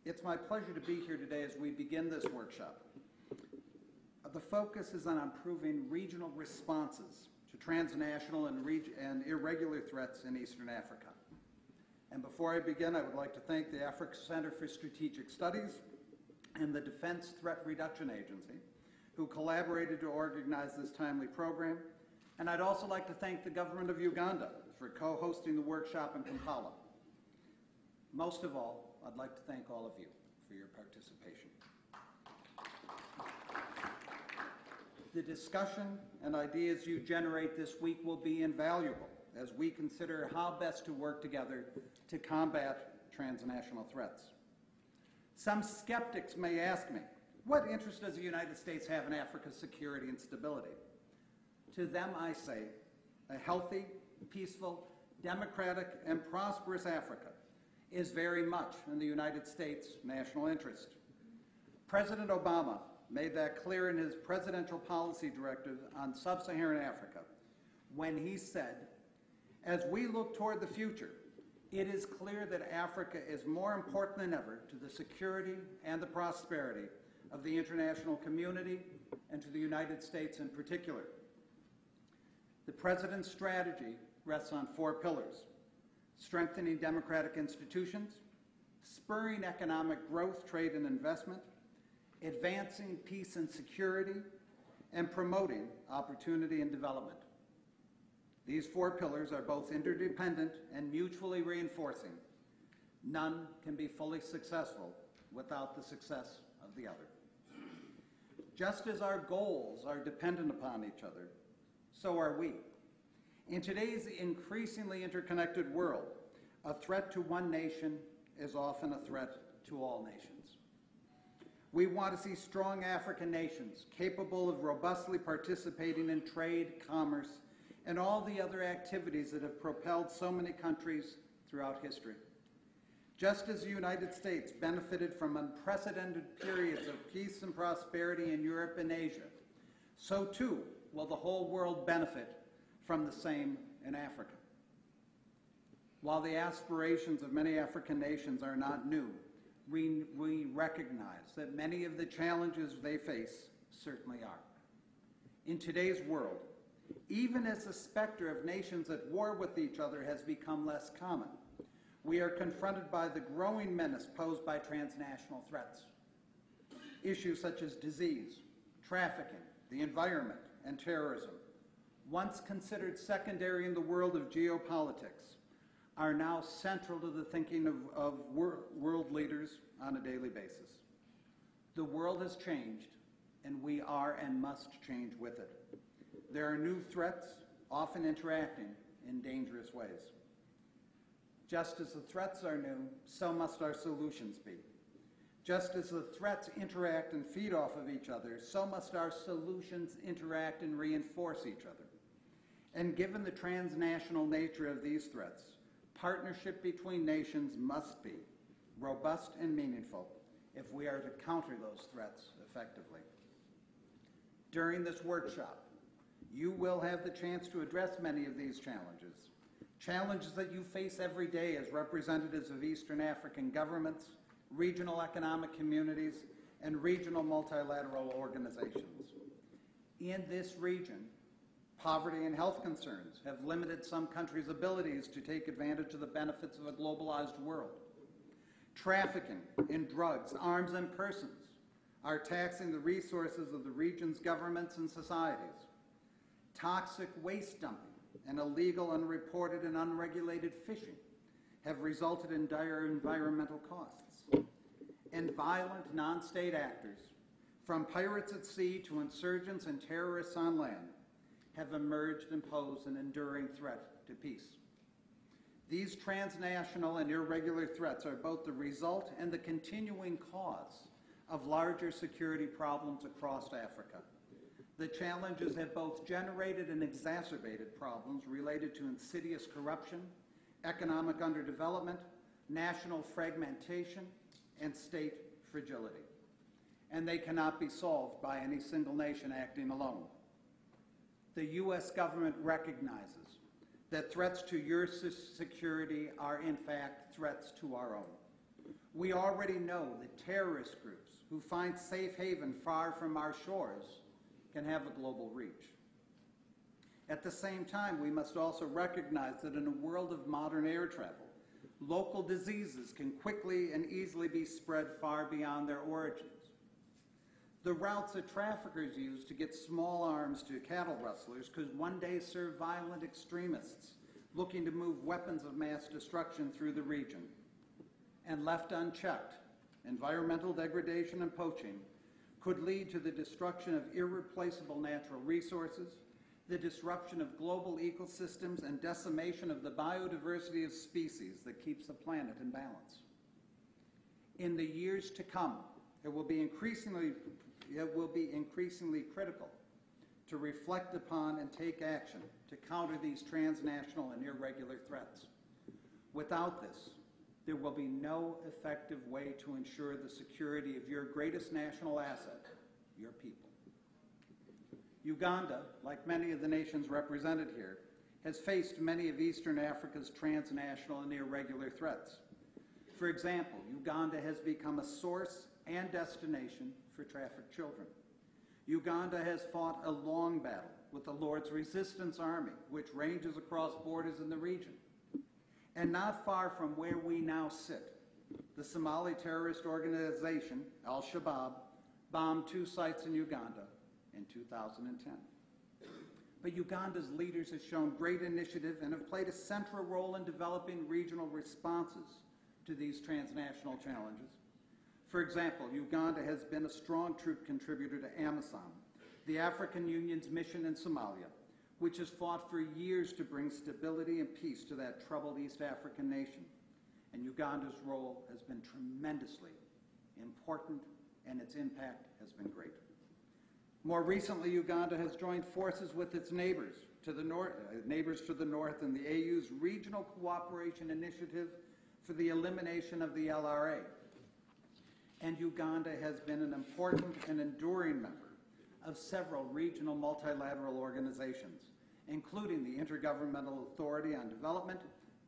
It's my pleasure to be here today as we begin this workshop. The focus is on improving regional responses to transnational and irregular threats in Eastern Africa. And before I begin, I would like to thank the Africa Center for Strategic Studies and the Defense Threat Reduction Agency, who collaborated to organize this timely program. And I'd also like to thank the government of Uganda for co-hosting the workshop in Kampala. Most of all, I'd like to thank all of you for your participation. The discussion and ideas you generate this week will be invaluable as we consider how best to work together to combat transnational threats. Some skeptics may ask me, what interest does the United States have in Africa's security and stability? To them I say, a healthy, peaceful, democratic, and prosperous Africa is very much in the United States' national interest. President Obama made that clear in his presidential policy directive on sub-Saharan Africa when he said, as we look toward the future, it is clear that Africa is more important than ever to the security and the prosperity of the international community and to the United States in particular. The President's strategy rests on 4 pillars: strengthening democratic institutions, spurring economic growth, trade, and investment, advancing peace and security, and promoting opportunity and development. These 4 pillars are both interdependent and mutually reinforcing. None can be fully successful without the success of the other. Just as our goals are dependent upon each other, so are we. In today's increasingly interconnected world, a threat to one nation is often a threat to all nations. We want to see strong African nations capable of robustly participating in trade, commerce, and all the other activities that have propelled so many countries throughout history. Just as the United States benefited from unprecedented periods of peace and prosperity in Europe and Asia, so too will the whole world benefit from the same in Africa. While the aspirations of many African nations are not new, we recognize that many of the challenges they face certainly are. In today's world, even as the specter of nations at war with each other has become less common, we are confronted by the growing menace posed by transnational threats. Issues such as disease, trafficking, the environment, and terrorism, once considered secondary in the world of geopolitics, are now central to the thinking of world leaders on a daily basis. The world has changed, and we are and must change with it. There are new threats, often interacting in dangerous ways. Just as the threats are new, so must our solutions be. Just as the threats interact and feed off of each other, so must our solutions interact and reinforce each other. And given the transnational nature of these threats, partnership between nations must be robust and meaningful if we are to counter those threats effectively. During this workshop, you will have the chance to address many of these challenges that you face every day as representatives of Eastern African governments, regional economic communities, and regional multilateral organizations. In this region, poverty and health concerns have limited some countries' abilities to take advantage of the benefits of a globalized world. Trafficking in drugs, arms, and persons are taxing the resources of the region's governments and societies. Toxic waste dumping and illegal, unreported, and unregulated fishing have resulted in dire environmental costs. And violent non-state actors, from pirates at sea to insurgents and terrorists on land, have emerged and pose an enduring threat to peace. These transnational and irregular threats are both the result and the continuing cause of larger security problems across Africa. The challenges have both generated and exacerbated problems related to insidious corruption, economic underdevelopment, national fragmentation, and state fragility. And they cannot be solved by any single nation acting alone. The U.S. government recognizes that threats to your security are in fact threats to our own. We already know that terrorist groups who find safe haven far from our shores can have a global reach. At the same time, we must also recognize that in a world of modern air travel, local diseases can quickly and easily be spread far beyond their origins. The routes that traffickers use to get small arms to cattle rustlers could one day serve violent extremists looking to move weapons of mass destruction through the region. And left unchecked, environmental degradation and poaching could lead to the destruction of irreplaceable natural resources, the disruption of global ecosystems, and decimation of the biodiversity of species that keeps the planet in balance. In the years to come, it will be increasingly critical to reflect upon and take action to counter these transnational and irregular threats. Without this, there will be no effective way to ensure the security of your greatest national asset, your people. Uganda, like many of the nations represented here, has faced many of Eastern Africa's transnational and irregular threats. For example, Uganda has become a source and destination for trafficked children. Uganda has fought a long battle with the Lord's Resistance Army, which ranges across borders in the region. And not far from where we now sit, the Somali terrorist organization, Al-Shabaab, bombed 2 sites in Uganda in 2010. But Uganda's leaders have shown great initiative and have played a central role in developing regional responses to these transnational challenges. For example, Uganda has been a strong troop contributor to AMISOM, the African Union's mission in Somalia, which has fought for years to bring stability and peace to that troubled East African nation. And Uganda's role has been tremendously important, and its impact has been great. More recently, Uganda has joined forces with its neighbors to the north in the AU's Regional Cooperation Initiative for the elimination of the LRA. And Uganda has been an important and enduring member of several regional multilateral organizations, including the Intergovernmental Authority on Development,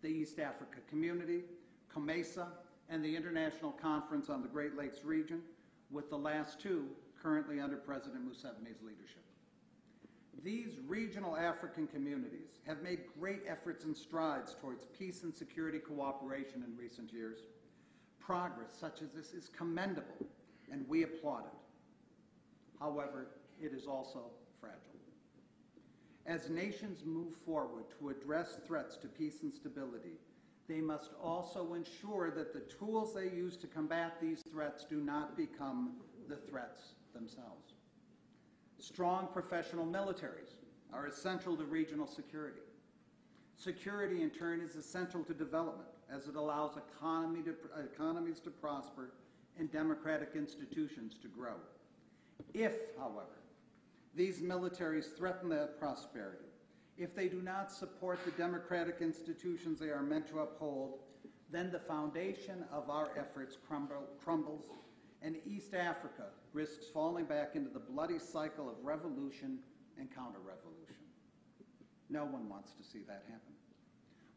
the East Africa Community, COMESA, and the International Conference on the Great Lakes Region, with the last 2 currently under President Museveni's leadership. These regional African communities have made great efforts and strides towards peace and security cooperation in recent years. Progress such as this is commendable, and we applaud it. However, it is also fragile. As nations move forward to address threats to peace and stability, they must also ensure that the tools they use to combat these threats do not become the threats themselves. Strong professional militaries are essential to regional security. Security, in turn, is essential to development, as it allows economies to prosper and democratic institutions to grow. If, however, these militaries threaten that prosperity, if they do not support the democratic institutions they are meant to uphold, then the foundation of our efforts crumbles, and East Africa risks falling back into the bloody cycle of revolution and counter-revolution. No one wants to see that happen.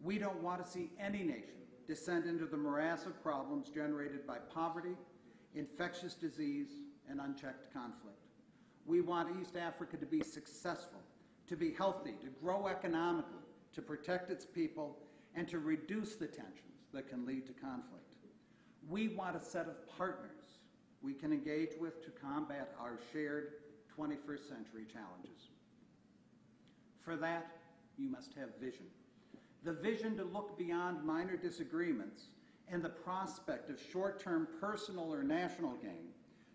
We don't want to see any nation descend into the morass of problems generated by poverty, infectious disease, and unchecked conflict. We want East Africa to be successful, to be healthy, to grow economically, to protect its people, and to reduce the tensions that can lead to conflict. We want a set of partners we can engage with to combat our shared 21st century challenges. For that, you must have vision. The vision to look beyond minor disagreements and the prospect of short-term personal or national gain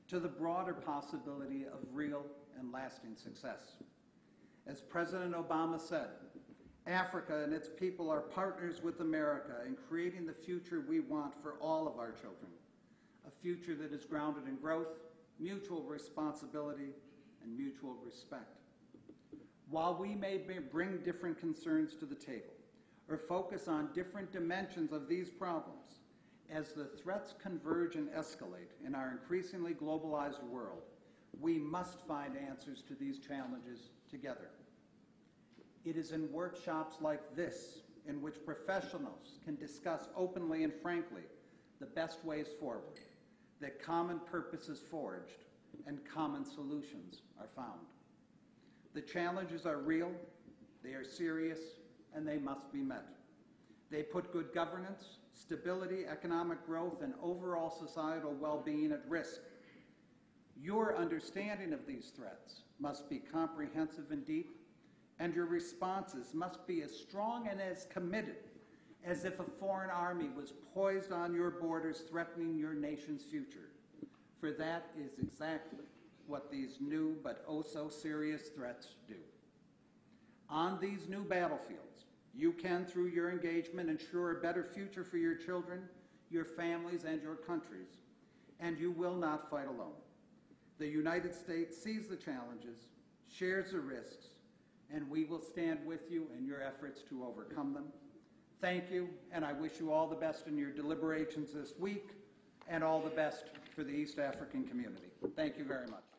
to the broader possibility of real and lasting success. As President Obama said, Africa and its people are partners with America in creating the future we want for all of our children, a future that is grounded in growth, mutual responsibility, and mutual respect. While we may bring different concerns to the table, or focus on different dimensions of these problems, as the threats converge and escalate in our increasingly globalized world, we must find answers to these challenges together. It is in workshops like this in which professionals can discuss openly and frankly the best ways forward, that common purpose is forged and common solutions are found. The challenges are real, they are serious, and they must be met. They put good governance, stability, economic growth, and overall societal well-being at risk. Your understanding of these threats must be comprehensive and deep, and your responses must be as strong and as committed as if a foreign army was poised on your borders threatening your nation's future. For that is exactly what these new but oh so serious threats do. On these new battlefields, you can, through your engagement, ensure a better future for your children, your families, and your countries, and you will not fight alone. The United States sees the challenges, shares the risks, and we will stand with you in your efforts to overcome them. Thank you, and I wish you all the best in your deliberations this week, and all the best for the East African community. Thank you very much.